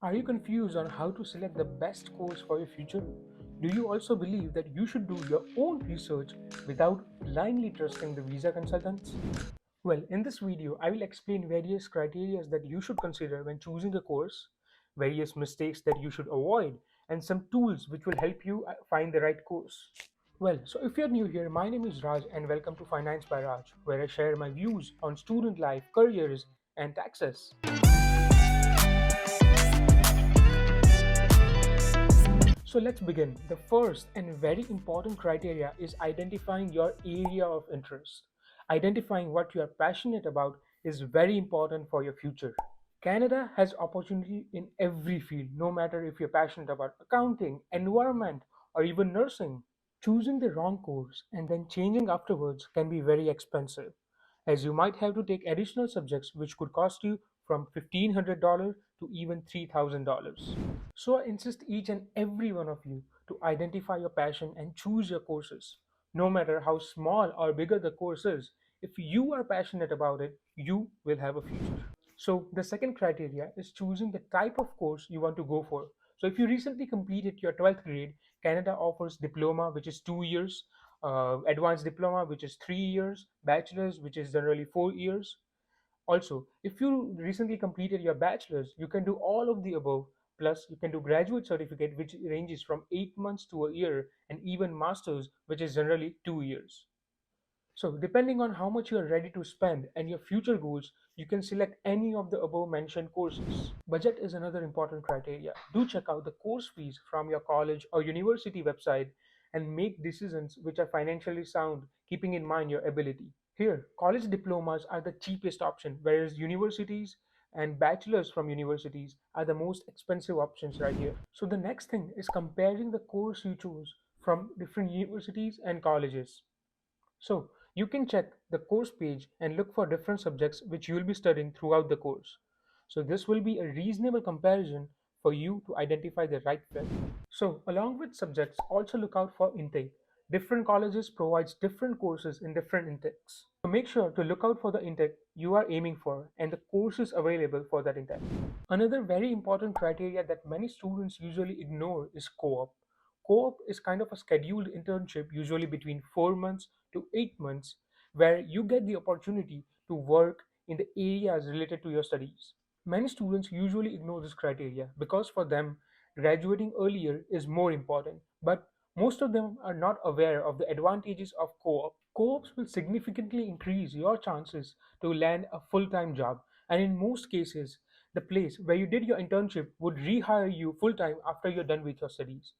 Are you confused on how to select the best course for your future? Do you also believe that you should do your own research without blindly trusting the visa consultants? Well, in this video, I will explain various criteria that you should consider when choosing a course, various mistakes that you should avoid, and some tools which will help you find the right course. Well, so if you're new here, my name is Raj and welcome to Finance by Raj, where I share my views on student life, careers, and taxes. So let's begin. The first and very important criteria is identifying your area of interest. Identifying what you are passionate about is very important for your future. Canada has opportunity in every field, no matter if you're passionate about accounting, environment, or even nursing. Choosing the wrong course and then changing afterwards can be very expensive, as you might have to take additional subjects which could cost you from $1,500 to even $3,000. So I insist each and every one of you to identify your passion and choose your courses. No matter how small or bigger the course is, if you are passionate about it, you will have a future. So the second criteria is choosing the type of course you want to go for. So if you recently completed your 12th grade, Canada offers diploma, which is 2 years, advanced diploma, which is 3 years, bachelor's, which is generally 4 years. Also, if you recently completed your bachelor's, you can do all of the above. Plus, you can do graduate certificate, which ranges from 8 months to a year, and even master's, which is generally 2 years. So, depending on how much you are ready to spend and your future goals, you can select any of the above mentioned courses. Budget is another important criteria. Do check out the course fees from your college or university website and make decisions which are financially sound, keeping in mind your ability. Here, college diplomas are the cheapest option, whereas universities and bachelors from universities are the most expensive options right here. So the next thing is comparing the course you choose from different universities and colleges. So you can check the course page and look for different subjects which you will be studying throughout the course. So this will be a reasonable comparison for you to identify the right fit. So along with subjects, also look out for intake. Different colleges provides different courses in different intakes. So make sure to look out for the intake you are aiming for and the courses available for that intake. Another very important criteria that many students usually ignore is co-op. Co-op is kind of a scheduled internship, usually between 4 months to 8 months, where you get the opportunity to work in the areas related to your studies. Many students usually ignore this criteria because for them, graduating earlier is more important, but most of them are not aware of the advantages of co-op. Co-ops will significantly increase your chances to land a full-time job, and in most cases, the place where you did your internship would rehire you full-time after you're done with your studies.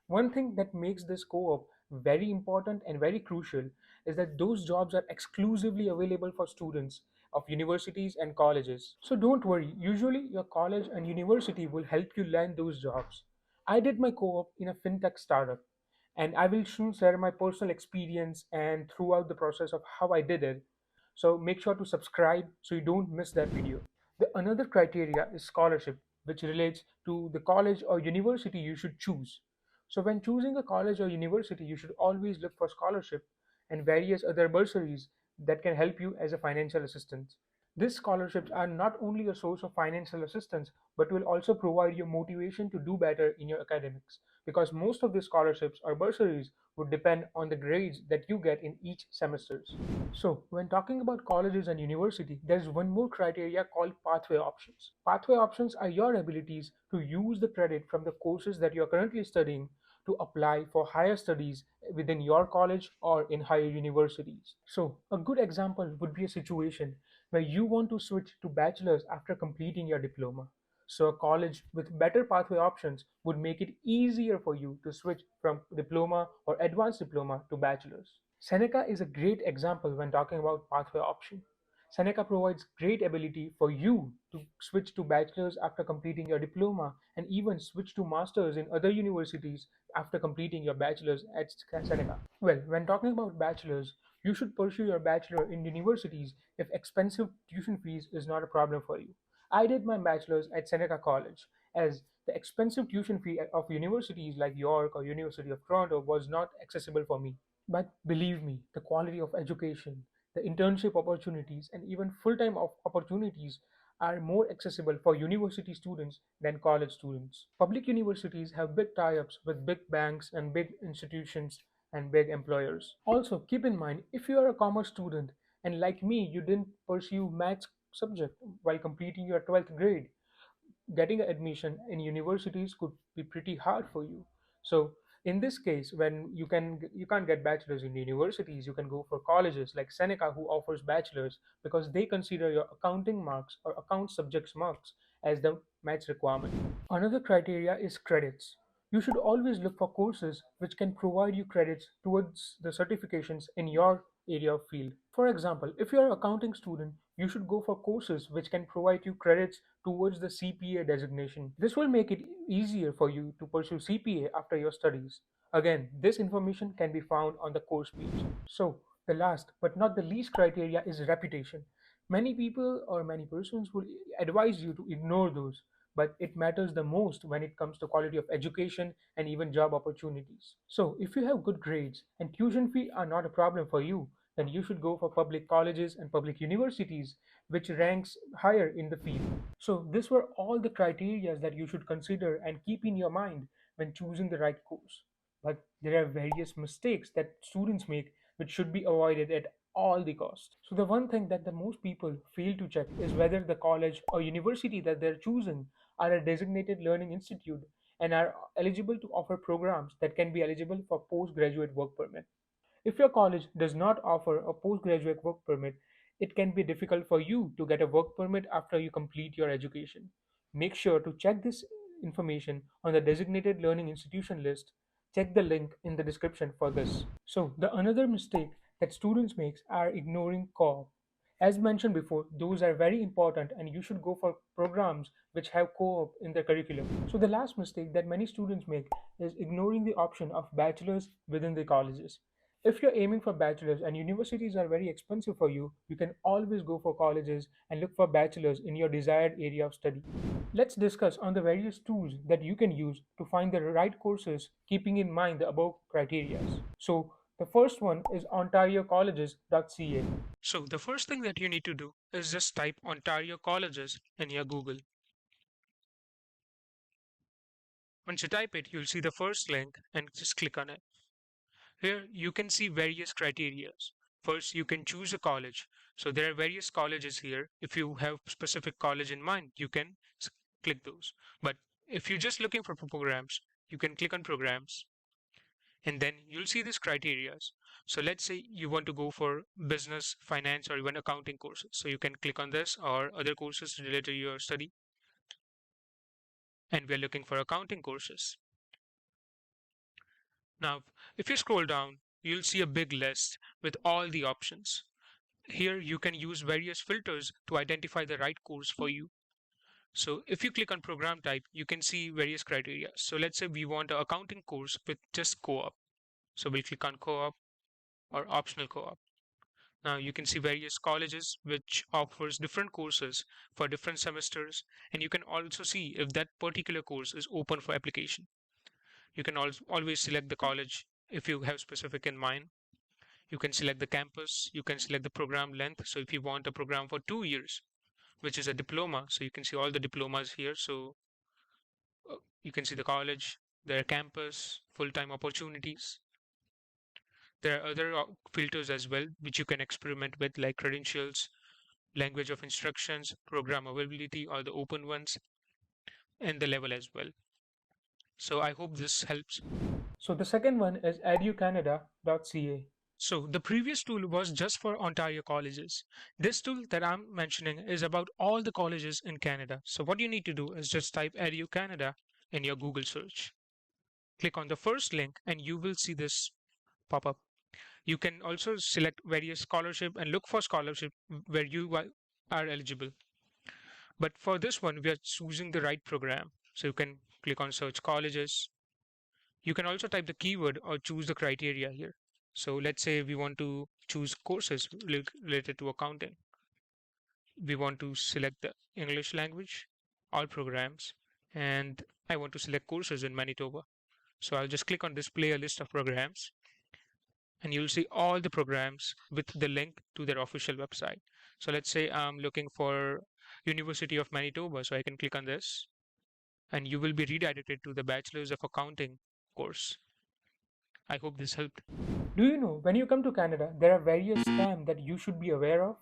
One thing that makes this co-op very important and very crucial is that those jobs are exclusively available for students of universities and colleges. So don't worry, usually your college and university will help you land those jobs. I did my co-op in a fintech startup, and I will soon share my personal experience and throughout the process of how I did it. So make sure to subscribe so you don't miss that video. The another criteria is scholarship, which relates to the college or university you should choose. So when choosing a college or university, you should always look for scholarship and various other bursaries that can help you as a financial assistance. These scholarships are not only a source of financial assistance, but will also provide you motivation to do better in your academics, because most of these scholarships or bursaries would depend on the grades that you get in each semesters. So, when talking about colleges and university, there's one more criteria called pathway options. Pathway options are your abilities to use the credit from the courses that you're currently studying to apply for higher studies within your college or in higher universities. So, a good example would be a situation where you want to switch to bachelor's after completing your diploma. So, a college with better pathway options would make it easier for you to switch from diploma or advanced diploma to bachelor's. Seneca is a great example when talking about pathway option. Seneca provides great ability for you to switch to bachelor's after completing your diploma and even switch to master's in other universities after completing your bachelor's at Seneca. Well, when talking about bachelor's, you should pursue your bachelor in universities if expensive tuition fees is not a problem for you. I did my bachelor's at Seneca College, as the expensive tuition fee of universities like York or University of Toronto was not accessible for me. But believe me, the quality of education, the internship opportunities, and even full time opportunities are more accessible for university students than college students. Public universities have big tie ups with big banks and big institutions and big employers. Also, keep in mind if you are a commerce student and like me, you didn't pursue maths subject while completing your 12th grade, getting admission in universities could be pretty hard for you. So in this case, when you can't get bachelors in universities, you can go for colleges like Seneca, who offers bachelors because they consider your accounting marks or account subjects marks as the maths requirement. Another criteria is credits. You should always look for courses which can provide you credits towards the certifications in your area of field. For example, if you're an accounting student, you should go for courses which can provide you credits towards the CPA designation. This will make it easier for you to pursue CPA after your studies. Again, this information can be found on the course page. So, the last but not the least criteria is reputation. Many people or many persons would advise you to ignore those, but it matters the most when it comes to quality of education and even job opportunities. So, if you have good grades and tuition fee are not a problem for you, then you should go for public colleges and public universities, which ranks higher in the field. So, these were all the criteria that you should consider and keep in your mind when choosing the right course. But there are various mistakes that students make which should be avoided at all the cost. So the one thing that the most people fail to check is whether the college or university that they're choosing are a designated learning institute and are eligible to offer programs that can be eligible for postgraduate work permit. If your college does not offer a postgraduate work permit, it can be difficult for you to get a work permit after you complete your education. Make sure to check this information on the designated learning institution list. Check the link in the description for this. So, the another mistake that students make are ignoring co-op. As mentioned before, those are very important and you should go for programs which have co-op in their curriculum. So the last mistake that many students make is ignoring the option of bachelors within the colleges. If you're aiming for bachelors and universities are very expensive for you, you can always go for colleges and look for bachelors in your desired area of study. Let's discuss on the various tools that you can use to find the right courses keeping in mind the above criteria. So the first one is Ontariocolleges.ca. So the first thing that you need to do is just type Ontario Colleges in your Google. Once you type it, you'll see the first link and just click on it. Here you can see various criteria. First, you can choose a college. So there are various colleges here. If you have specific college in mind, you can click those. But if you're just looking for programs, you can click on programs and then you'll see these criteria. So let's say you want to go for business, finance, or even accounting courses. So you can click on this or other courses related to your study. And we're looking for accounting courses. Now, if you scroll down, you'll see a big list with all the options. Here you can use various filters to identify the right course for you. So if you click on program type, you can see various criteria. So let's say we want an accounting course with just co-op. So we'll click on co-op or optional co-op. Now you can see various colleges which offers different courses for different semesters, and you can also see if that particular course is open for application. You can always select the college if you have specific in mind. You can select the campus, you can select the program length. So if you want a program for 2 years, which is a diploma, so you can see all the diplomas here. So you can see the college, their campus, full-time opportunities. There are other filters as well, which you can experiment with, like credentials, language of instructions, program availability, or the open ones, and the level as well. So I hope this helps. So the second one is Educanada.ca. So the previous tool was just for Ontario colleges. This tool that I'm mentioning is about all the colleges in Canada. So what you need to do is just type Educanada in your Google search. Click on the first link and you will see this pop up. You can also select various scholarship and look for scholarship where you are eligible. But for this one, we are choosing the right program. So you can click on search colleges. You can also type the keyword or choose the criteria here. So let's say we want to choose courses related to accounting. We want to select the English language, all programs, and I want to select courses in Manitoba. So I'll just click on display a list of programs and you'll see all the programs with the link to their official website. So let's say I'm looking for University of Manitoba. So I can click on this and you will be redirected to the Bachelors of Accounting course. I hope this helped. Do you know when you come to Canada, there are various scams that you should be aware of?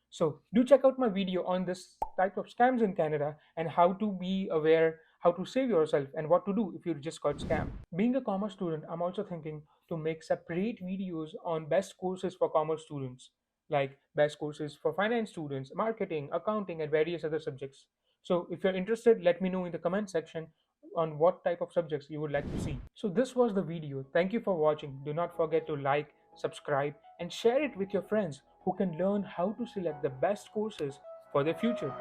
So, do check out my video on this type of scams in Canada and how to be aware, how to save yourself, and what to do if you just got scammed. Being a commerce student, I'm also thinking to make separate videos on best courses for commerce students, like best courses for finance students, marketing, accounting, and various other subjects. So, if you're interested, let me know in the comment section on what type of subjects you would like to see. So this was the video. Thank you for watching. Do not forget to like, subscribe, and share it with your friends who can learn how to select the best courses for their future.